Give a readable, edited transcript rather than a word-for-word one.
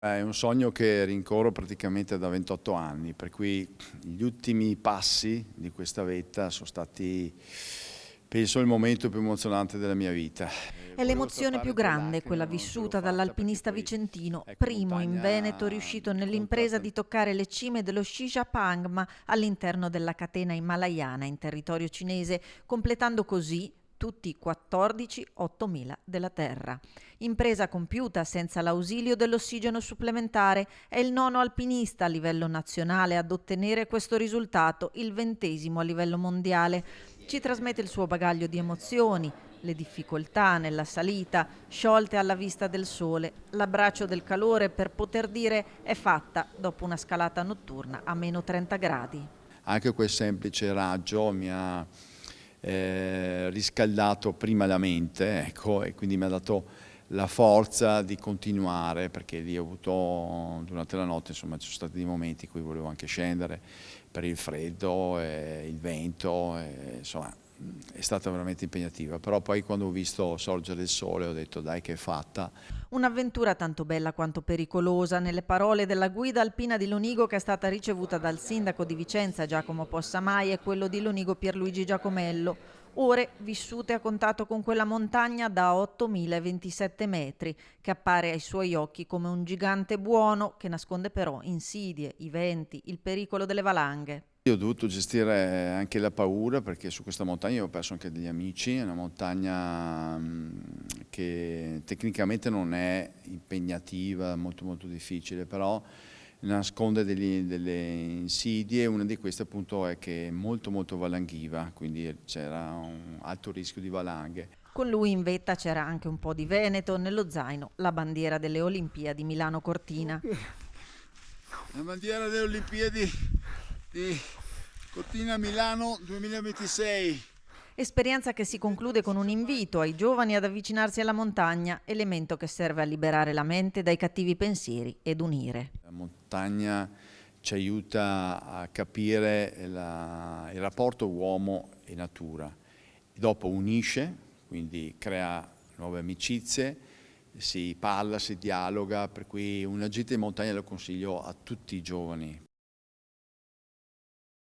È un sogno che rincorro praticamente da 28 anni, per cui gli ultimi passi di questa vetta sono stati, penso, il momento più emozionante della mia vita. È Volevo l'emozione strappare più due grande, lacrime, quella ma non ce l'ho vissuta fatta perché dall'alpinista poi, vicentino, ecco, primo in Veneto montagna riuscito conta nell'impresa di toccare le cime dello Shishapangma all'interno della catena himalayana in territorio cinese, completando così tutti i 14 8000 della Terra. Impresa compiuta senza l'ausilio dell'ossigeno supplementare, è il nono alpinista a livello nazionale ad ottenere questo risultato, il 20° a livello mondiale. Ci trasmette il suo bagaglio di emozioni, le difficoltà nella salita, sciolte alla vista del sole, l'abbraccio del calore per poter dire è fatta dopo una scalata notturna a meno 30 gradi. Anche quel semplice raggio mi ha riscaldato prima la mente, ecco, e quindi mi ha dato la forza di continuare, perché lì ho avuto, durante la notte, insomma, ci sono stati dei momenti in cui volevo anche scendere per il freddo e il vento, e, insomma, è stata veramente impegnativa, però poi quando ho visto sorgere il sole ho detto dai che è fatta. Un'avventura tanto bella quanto pericolosa, nelle parole della guida alpina di Lonigo che è stata ricevuta dal sindaco di Vicenza Giacomo Possamai e quello di Lonigo Pierluigi Giacomello. Ore vissute a contatto con quella montagna da 8027 metri, che appare ai suoi occhi come un gigante buono che nasconde però insidie, i venti, il pericolo delle valanghe. Io ho dovuto gestire anche la paura perché su questa montagna ho perso anche degli amici, è una montagna che tecnicamente non è impegnativa, molto molto difficile, però nasconde delle insidie. Una di queste appunto è che è molto molto valanghiva, quindi c'era un alto rischio di valanghe. Con lui in vetta c'era anche un po' di Veneto, nello zaino la bandiera delle Olimpiadi Milano Cortina. La bandiera delle Olimpiadi di Cortina Milano 2026. Esperienza che si conclude con un invito ai giovani ad avvicinarsi alla montagna, elemento che serve a liberare la mente dai cattivi pensieri ed unire. La montagna ci aiuta a capire il rapporto uomo e natura, dopo unisce, quindi crea nuove amicizie, si parla, si dialoga, per cui una gita in montagna lo consiglio a tutti i giovani.